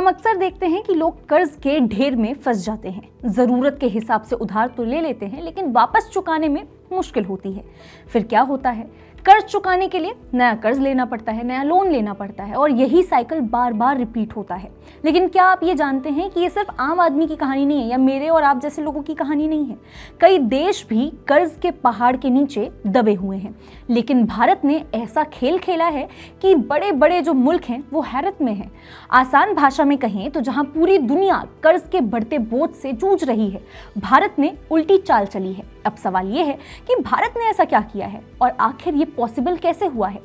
हम अक्सर देखते हैं कि लोग कर्ज के ढेर में फंस जाते हैं। जरूरत के हिसाब से उधार तो ले लेते हैं, लेकिन वापस चुकाने में मुश्किल होती है। फिर क्या होता है, कर्ज चुकाने के लिए नया कर्ज लेना पड़ता है, नया लोन लेना पड़ता है और यही साइकिल बार बार रिपीट होता है। लेकिन क्या आप ये जानते हैं कि ये सिर्फ आम आदमी की कहानी नहीं है या मेरे और आप जैसे लोगों की कहानी नहीं है। कई देश भी कर्ज के पहाड़ के नीचे दबे हुए हैं, लेकिन भारत ने ऐसा खेल खेला है कि बड़े बड़े जो मुल्क हैं वो हैरत में हैं। आसान भाषा में कहें तो जहां पूरी दुनिया कर्ज के बढ़ते बोझ से जूझ रही है, भारत ने उल्टी चाल चली है। अब सवाल ये है कि भारत ने ऐसा क्या किया है और आखिर ये पॉसिबल कैसे हुआ है।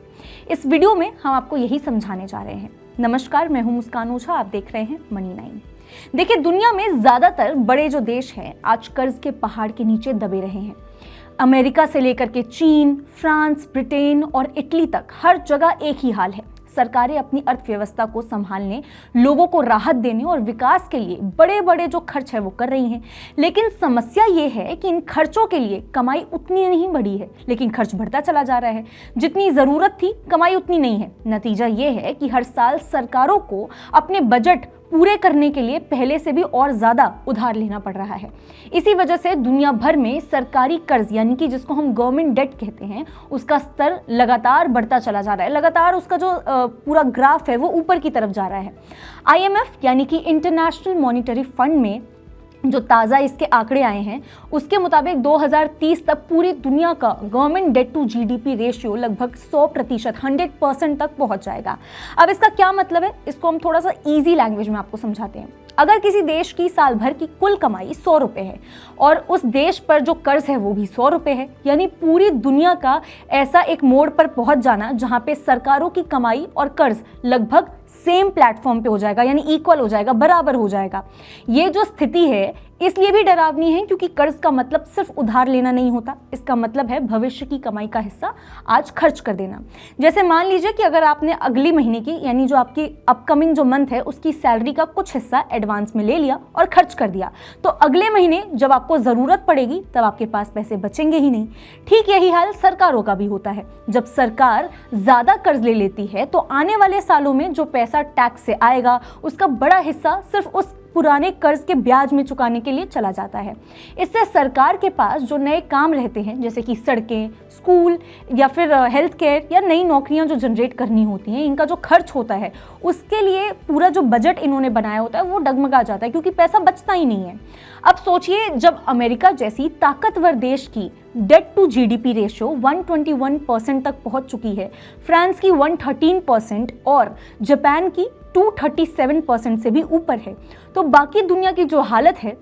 इस वीडियो में हम आपको यही समझाने जा रहे हैं। नमस्कार, मैं हूं मुस्कान ओझा, आप देख रहे हैं मनी 9। देखिए, दुनिया में ज्यादातर बड़े जो देश हैं आज कर्ज के पहाड़ के नीचे दबे रहे हैं। अमेरिका से लेकर के चीन, फ्रांस, ब्रिटेन और इटली तक हर जगह एक ही हाल है। सरकारें अपनी अर्थव्यवस्था को संभालने, लोगों को राहत देने और विकास के लिए बड़े बड़े जो खर्च है वो कर रही हैं। लेकिन समस्या ये है कि इन खर्चों के लिए कमाई उतनी नहीं बढ़ी है, लेकिन खर्च बढ़ता चला जा रहा है। जितनी जरूरत थी कमाई उतनी नहीं है। नतीजा ये है कि हर साल सरकारों को अपने बजट पूरे करने के लिए पहले से भी और ज्यादा उधार लेना पड़ रहा है। इसी वजह से दुनिया भर में सरकारी कर्ज यानी कि जिसको हम गवर्नमेंट डेट कहते हैं, उसका स्तर लगातार बढ़ता चला जा रहा है। लगातार उसका जो पूरा ग्राफ है वो ऊपर की तरफ जा रहा है। IMF यानी कि इंटरनेशनल मॉनिटरी फंड में जो ताज़ा इसके आंकड़े आए हैं उसके मुताबिक 2030 तक पूरी दुनिया का government debt to GDP ratio लगभग 100%, 100% तक पहुंच जाएगा। अब इसका क्या मतलब है, इसको हम थोड़ा सा इजी लैंग्वेज में आपको समझाते हैं। अगर किसी देश की साल भर की कुल कमाई 100 रुपए है और उस देश पर जो कर्ज है वो भी 100 रुपए है, यानी पूरी दुनिया का ऐसा एक मोड़ पर पहुंच जाना जहां पे सरकारों की कमाई और कर्ज लगभग सेम प्लेटफॉर्म पे हो जाएगा, यानी इक्वल हो जाएगा, बराबर हो जाएगा। ये जो स्थिति है इसलिए भी डरावनी है क्योंकि कर्ज का मतलब सिर्फ उधार लेना नहीं होता। इसका मतलब है भविष्य की कमाई का हिस्सा आज खर्च कर देना। जैसे मान लीजिए कि अगर आपने अगली महीने की यानी जो आपकी अपकमिंग जो मंथ है उसकी सैलरी का कुछ हिस्सा एडवांस में ले लिया और खर्च कर दिया, तो अगले महीने जब आपको जरूरत पड़ेगी तब आपके पास पैसे बचेंगे ही नहीं। ठीक यही हाल सरकारों का भी होता है। जब सरकार ज्यादा कर्ज ले लेती है तो आने वाले सालों में जो पैसा टैक्स से आएगा उसका बड़ा हिस्सा सिर्फ उस पुराने कर्ज के ब्याज में चुकाने के लिए चला जाता है। इससे सरकार के पास जो नए काम रहते हैं जैसे कि सड़कें, स्कूल या फिर हेल्थ केयर या नई नौकरियां जो जनरेट करनी होती हैं, इनका जो खर्च होता है उसके लिए पूरा जो बजट इन्होंने बनाया होता है वो डगमगा जाता है क्योंकि पैसा बचता ही नहीं है। अब सोचिए, जब अमेरिका जैसी ताकतवर देश की डेट टू GDP रेशियो 121% तक पहुंच चुकी है, फ्रांस की 113% और जापान की 237% से भी ऊपर है, तो बाकी दुनिया की जो हालत है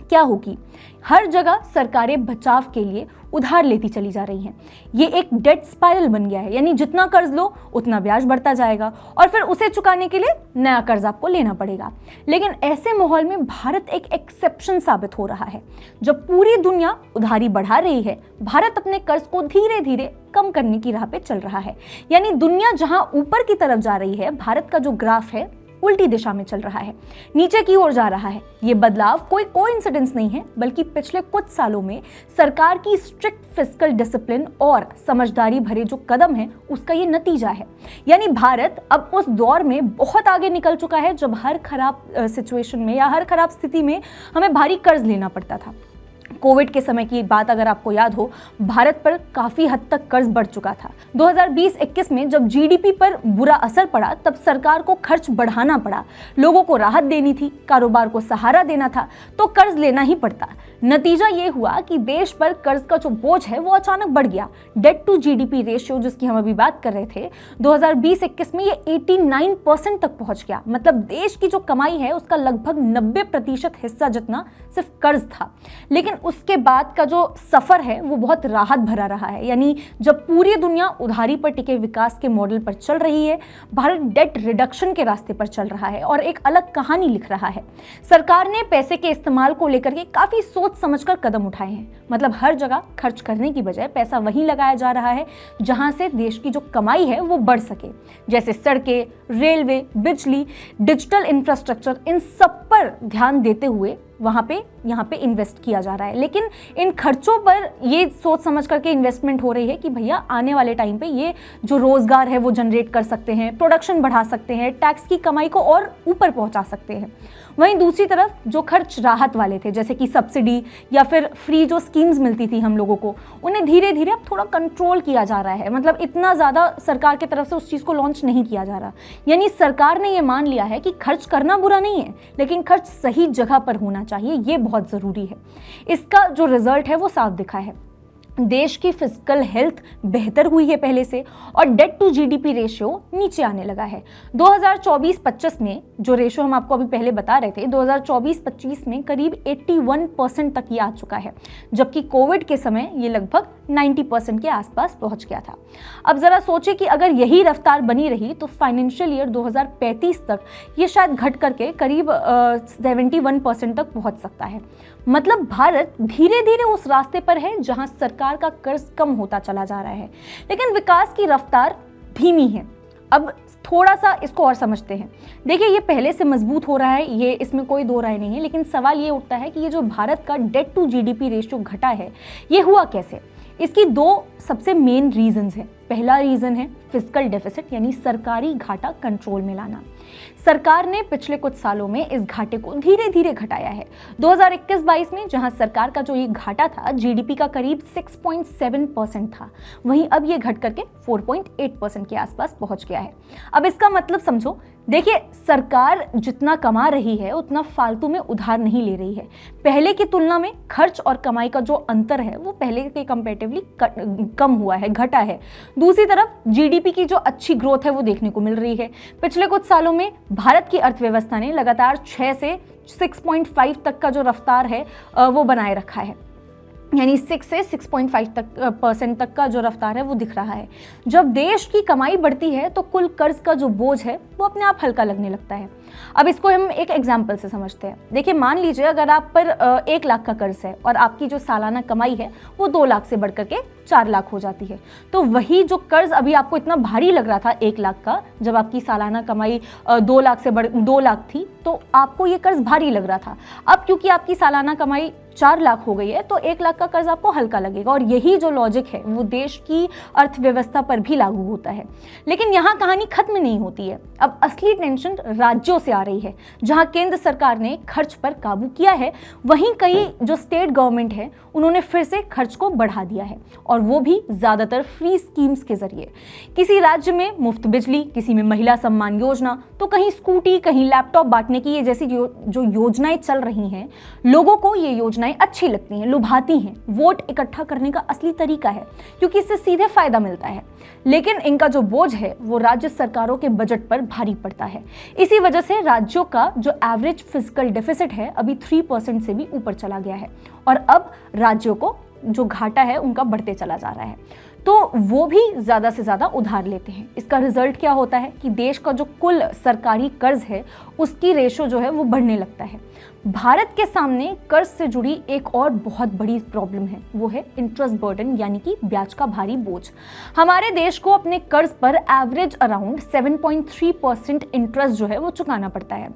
क्या होगी। हर जगह सरकारें बचाव के लिए उधार लेती चली जा रही हैं। ये एक डेट स्पाइरल बन गया है, यानी जितना कर्ज लो उतना ब्याज बढ़ता जाएगा और फिर उसे चुकाने के लिए नया कर्ज आपको लेना पड़ेगा। लेकिन ऐसे माहौल में भारत एक एक्सेप्शन साबित हो रहा है। जब पूरी दुनिया उधारी बढ़ा रही है, भारत अपने कर्ज को धीरे धीरे कम करने की राह पे चल रहा है। यानी दुनिया जहां ऊपर की तरफ जा रही है, भारत का जो ग्राफ है उल्टी दिशा में चल रहा है, नीचे की ओर जा रहा है। ये बदलाव कोई कोइंसिडेंस नहीं है, बल्कि पिछले कुछ सालों में सरकार की स्ट्रिक्ट फिस्कल डिसिप्लिन और समझदारी भरे जो कदम है उसका ये नतीजा है। यानी भारत अब उस दौर में बहुत आगे निकल चुका है जब हर खराब सिचुएशन में या हर खराब स्थिति में हमें भारी कर्ज लेना पड़ता था। कोविड के समय की बात अगर आपको याद हो, भारत पर काफी हद तक कर्ज बढ़ चुका था। 2020-21 में जब GDP पर बुरा असर पड़ा तब सरकार को खर्च बढ़ाना पड़ा, लोगों को राहत देनी थी, कारोबार को सहारा देना था, तो कर्ज लेना ही पड़ता। नतीजा ये हुआ कि देश पर कर्ज का जो बोझ है वो अचानक बढ़ गया। डेट टू GDP रेशियो जिसकी हम अभी बात कर रहे थे, 2020-21 में ये 89% तक पहुंच गया। मतलब देश की जो कमाई है उसका लगभग 90% हिस्सा जितना सिर्फ कर्ज था। लेकिन उसके बाद का जो सफर है वो बहुत राहत भरा रहा है। यानी जब पूरी दुनिया उधारी पर टिके विकास के मॉडल पर चल रही है, भारत डेट रिडक्शन के रास्ते पर चल रहा है और एक अलग कहानी लिख रहा है। सरकार ने पैसे के इस्तेमाल को लेकर के काफी सोच समझकर कदम उठाए हैं। मतलब हर जगह खर्च करने की बजाय पैसा वहीं लगाया जा रहा है जहां से देश की जो कमाई है वो बढ़ सके, जैसे सड़कें, रेलवे, बिजली, डिजिटल इंफ्रास्ट्रक्चर, इन सब पर ध्यान देते हुए वहां पे यहाँ पे इन्वेस्ट किया जा रहा है। लेकिन इन खर्चों पर ये सोच समझ करके इन्वेस्टमेंट हो रही है कि भैया आने वाले टाइम पे ये जो रोजगार है वो जनरेट कर सकते हैं, प्रोडक्शन बढ़ा सकते हैं, टैक्स की कमाई को और ऊपर पहुंचा सकते हैं। वहीं दूसरी तरफ जो खर्च राहत वाले थे, जैसे कि सब्सिडी या फिर फ्री जो स्कीम्स मिलती थी हम लोगों को, उन्हें धीरे धीरे अब थोड़ा कंट्रोल किया जा रहा है। मतलब इतना ज़्यादा सरकार की तरफ से उस चीज़ को लॉन्च नहीं किया जा रहा। यानी सरकार ने ये मान लिया है कि खर्च करना बुरा नहीं है, लेकिन खर्च सही जगह पर होना चाहिए, ये बहुत ज़रूरी है। इसका जो रिजल्ट है वो साफ दिखा है। देश की फिजिकल हेल्थ बेहतर हुई है पहले से, और डेट टू जीडीपी रेशियो नीचे आने लगा है। 2024-25 में जो रेशियो हम आपको अभी पहले बता रहे थे, 2024-25 में करीब 81% तक ये आ चुका है, जबकि कोविड के समय ये लगभग 90% के आसपास पहुंच गया था। अब जरा सोचे कि अगर यही रफ्तार बनी रही तो फाइनेंशियल ईयर 2035 तक ये शायद घट करके करीब 71% तक पहुंच सकता है। मतलब भारत धीरे धीरे उस रास्ते पर है जहां सरकार का कर्ज कम होता चला जा रहा है, लेकिन विकास की रफ्तार धीमी है। अब थोड़ा सा इसको और समझते हैं। देखिए, ये पहले से मजबूत हो रहा है, ये इसमें कोई दो राय नहीं है, लेकिन सवाल ये उठता है कि ये जो भारत का डेट टू जीडीपी रेशियो घटा है, ये हुआ कैसे? इसकी दो सबसे मेन रीजंस हैं। पहला रीजन है फिस्कल डेफिसिट, यानी सरकारी घाटा कंट्रोल में लाना। सरकार ने पिछले कुछ सालों में इस घाटे को धीरे धीरे घटाया है। 2021-22 में जहां सरकार का जो ये घाटा था जीडीपी का करीब 6.7% था, वहीं अब ये घट करके 4.8% के आसपास पहुंच गया है। अब इसका मतलब समझो। देखिए, सरकार जितना कमा रही है उतना फालतू में उधार नहीं ले रही है। पहले की तुलना में खर्च और कमाई का जो अंतर है वो पहले के कंपैरेटिवली कम हुआ है, घटा है। दूसरी तरफ जीडीपी की जो अच्छी ग्रोथ है वो देखने को मिल रही है। पिछले कुछ सालों में भारत की अर्थव्यवस्था ने लगातार 6 से 6.5 तक का जो रफ्तार है वो बनाए रखा है, यानी 6 से 6.5% तक का जो रफ्तार है वो दिख रहा है। जब देश की कमाई बढ़ती है तो कुल कर्ज का जो बोझ है वो अपने आप हल्का लगने लगता है। अब इसको हम एक एग्जाम्पल से समझते हैं। देखिए, मान लीजिए अगर आप पर 1 लाख का कर्ज है और आपकी जो सालाना कमाई है वो 2 लाख से बढ़कर के 4 लाख हो जाती है, तो वही जो कर्ज अभी आपको इतना भारी लग रहा था 1 लाख का, जब आपकी सालाना कमाई 2 लाख से 2 लाख थी, तो आपको ये कर्ज भारी लग रहा था। अब क्योंकि आपकी सालाना कमाई 4 लाख हो गई है तो 1 लाख का कर्ज आपको हल्का लगेगा, और यही जो लॉजिक है वो देश की अर्थव्यवस्था पर भी लागू होता है। लेकिन यहाँ कहानी खत्म नहीं होती है। अब असली टेंशन राज्यों से आ रही है। जहाँ केंद्र सरकार ने खर्च पर काबू किया है, वहीं कई जो स्टेट गवर्नमेंट है उन्होंने फिर से खर्च को बढ़ा दिया है, और वो भी ज्यादातर फ्री स्कीम्स के जरिए। किसी राज्य में मुफ्त बिजली, किसी में महिला सम्मान योजना, तो कहीं स्कूटी, कहीं लैपटॉप बांटने की ये जैसी जो योजनाएं चल रही हैं, लोगों को ये योजनाएं अच्छी लगती हैं, लुभाती हैं। वोट इकट्ठा करने का असली तरीका है, क्योंकि इससे सीधे फायदा मिलता है। लेकिन इनका जो बोझ है वो राज्य सरकारों के बजट पर भारी पड़ता है। इसी वजह से राज्यों का जो एवरेज फिजिकल डेफिसिट है अभी 3% से भी ऊपर चला गया है, और अब राज्यों को जो घाटा है उनका बढ़ते चला जा रहा है, तो वो भी ज़्यादा से ज़्यादा उधार लेते हैं। इसका रिजल्ट क्या होता है कि देश का जो कुल सरकारी कर्ज है उसकी रेशो जो है वो बढ़ने लगता है। भारत के सामने कर्ज से जुड़ी एक और बहुत बड़ी प्रॉब्लम है, वो है इंटरेस्ट बर्डन, यानी कि ब्याज का भारी बोझ। हमारे देश को अपने कर्ज पर एवरेज अराउंड 7.3% इंटरेस्ट जो है वो चुकाना पड़ता है।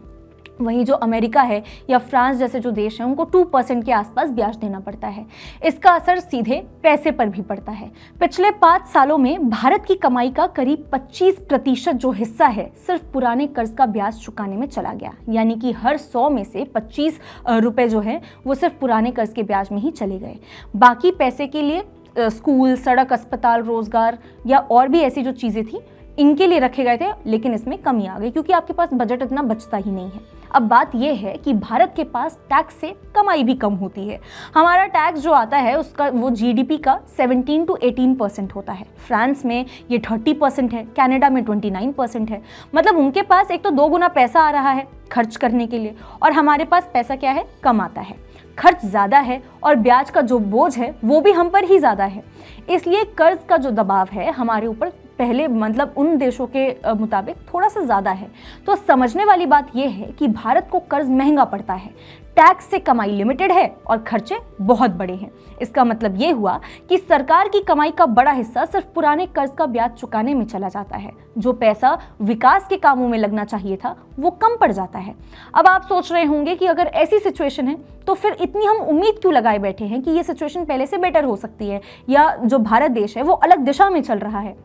वहीं जो अमेरिका है या फ्रांस जैसे जो देश हैं उनको 2% के आसपास ब्याज देना पड़ता है। इसका असर सीधे पैसे पर भी पड़ता है। पिछले 5 सालों में भारत की कमाई का करीब 25% जो हिस्सा है सिर्फ पुराने कर्ज का ब्याज चुकाने में चला गया, यानी कि हर 100 में से 25 रुपए जो है वो सिर्फ पुराने कर्ज के ब्याज में ही चले गए। बाकी पैसे के लिए स्कूल, सड़क, अस्पताल, रोजगार या और भी ऐसी जो चीज़ें थी इनके लिए रखे गए थे, लेकिन इसमें कमी आ गई क्योंकि आपके पास बजट इतना बचता ही नहीं है। अब बात यह है कि भारत के पास टैक्स से कमाई भी कम होती है। हमारा टैक्स जो आता है उसका वो जीडीपी का 17 to 18% होता है। फ्रांस में ये 30% है, कनाडा में 29% है। मतलब उनके पास एक तो 2 गुना पैसा आ रहा है खर्च करने के लिए, और हमारे पास पैसा क्या है, कम आता है। खर्च ज़्यादा है और ब्याज का जो बोझ है वो भी हम पर ही ज़्यादा है। इसलिए कर्ज का जो दबाव है हमारे ऊपर पहले मतलब उन देशों के मुताबिक थोड़ा सा ज़्यादा है। तो समझने वाली बात यह है कि भारत को कर्ज महंगा पड़ता है, टैक्स से कमाई लिमिटेड है और खर्चे बहुत बड़े हैं। इसका मतलब ये हुआ कि सरकार की कमाई का बड़ा हिस्सा सिर्फ पुराने कर्ज का ब्याज चुकाने में चला जाता है। जो पैसा विकास के कामों में लगना चाहिए था वो कम पड़ जाता है। अब आप सोच रहे होंगे कि अगर ऐसी सिचुएशन है तो फिर इतनी हम उम्मीद क्यों लगाए बैठे हैं कि ये सिचुएशन पहले से बेटर हो सकती है या जो भारत देश है वो अलग दिशा में चल रहा है।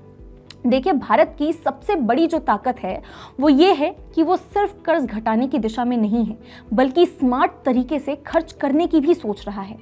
देखिए, भारत की सबसे बड़ी जो ताकत है वो ये है कि वो सिर्फ कर्ज घटाने की दिशा में नहीं है बल्कि स्मार्ट तरीके से खर्च करने की भी सोच रहा है।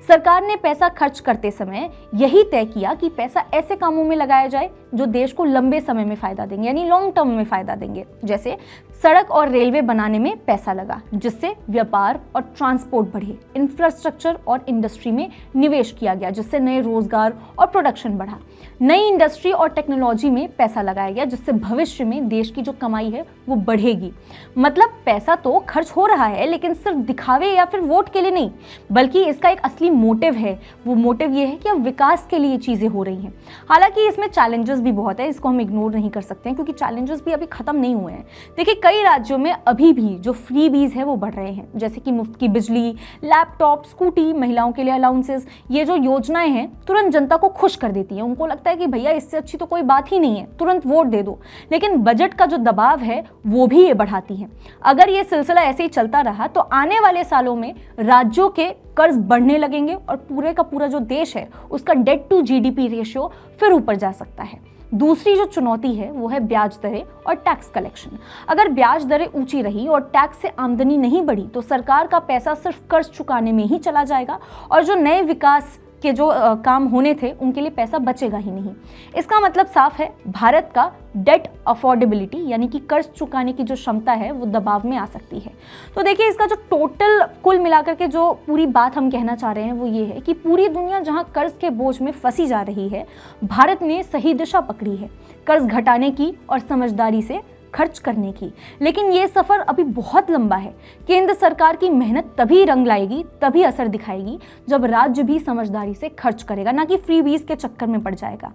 सरकार ने पैसा खर्च करते समय यही तय किया कि पैसा ऐसे कामों में लगाया जाए जो देश को लंबे समय में फायदा देंगे, यानी लॉन्ग टर्म में फायदा देंगे। जैसे सड़क और रेलवे बनाने में पैसा लगा जिससे व्यापार और ट्रांसपोर्ट बढ़े, इंफ्रास्ट्रक्चर और इंडस्ट्री में निवेश किया गया जिससे नए रोजगार और प्रोडक्शन बढ़ा, नई इंडस्ट्री और टेक्नोलॉजी में पैसा लगाया गया जिससे भविष्य में देश की जो कमाई है वो बढ़ेगी। मतलब पैसा तो खर्च हो रहा है लेकिन सिर्फ दिखावे या फिर वोट के लिए नहीं, बल्कि इसका एक असली मोटिव है। वो मोटिव ये है कि अब विकास के लिए चीजें हो रही हैं। हालांकि इसमें चैलेंजेस भी बहुत है, इसको हम इग्नोर नहीं कर सकते हैं क्योंकि चैलेंजेस भी अभी खत्म नहीं हुए हैं। देखिए, कई राज्यों में अभी भी जो फ्रीबीज है वो बढ़ रहे हैं, जैसे कि मुफ्त की बिजली, लैपटॉप, स्कूटी, महिलाओं के लिए अलाउंसेस। ये जो योजनाएं हैं तुरंत जनता को खुश कर देती है। उनको लगता है कि भैया इससे अच्छी तो कोई बात ही नहीं है, तुरंत वोट दे दो। लेकिन बजट का जो दबाव है वो भी ये बढ़ाती है। अगर ये सिलसिला ऐसे ही चलता रहा तो आने वाले सालों में राज्यों के कर्ज बढ़ने लगेंगे और पूरे का पूरा जो देश है उसका डेट टू जीडीपी रेशियो फिर ऊपर जा सकता है। दूसरी जो चुनौती है वो है ब्याज दरें और टैक्स कलेक्शन। अगर ब्याज दरें ऊंची रही और टैक्स से आमदनी नहीं बढ़ी तो सरकार का पैसा सिर्फ कर्ज चुकाने में ही चला जाएगा और जो नए विकास के जो काम होने थे उनके लिए पैसा बचेगा ही नहीं। इसका मतलब साफ है, भारत का डेट अफोर्डेबिलिटी यानी कि कर्ज चुकाने की जो क्षमता है वो दबाव में आ सकती है। तो देखिए, इसका जो टोटल कुल मिलाकर के जो पूरी बात हम कहना चाह रहे हैं वो ये है कि पूरी दुनिया जहां कर्ज के बोझ में फंसी जा रही है, भारत ने सही दिशा पकड़ी है कर्ज घटाने की और समझदारी से खर्च करने की। लेकिन ये सफर अभी बहुत लंबा है। केंद्र सरकार की मेहनत तभी रंग लाएगी, तभी असर दिखाएगी जब राज्य भी समझदारी से खर्च करेगा, ना कि फ्रीबीज के चक्कर में पड़ जाएगा।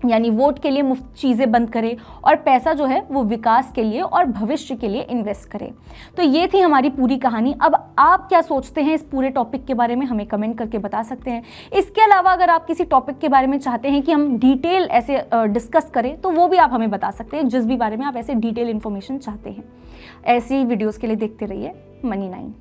यानी वोट के लिए मुफ्त चीज़ें बंद करे और पैसा जो है वो विकास के लिए और भविष्य के लिए इन्वेस्ट करे। तो ये थी हमारी पूरी कहानी। अब आप क्या सोचते हैं इस पूरे टॉपिक के बारे में हमें कमेंट करके बता सकते हैं। इसके अलावा अगर आप किसी टॉपिक के बारे में चाहते हैं कि हम डिटेल ऐसे डिस्कस करें तो वो भी आप हमें बता सकते हैं, जिस भी बारे में आप ऐसे डिटेल इन्फॉर्मेशन चाहते हैं। ऐसी वीडियोज़ के लिए देखते रहिए मनी 9।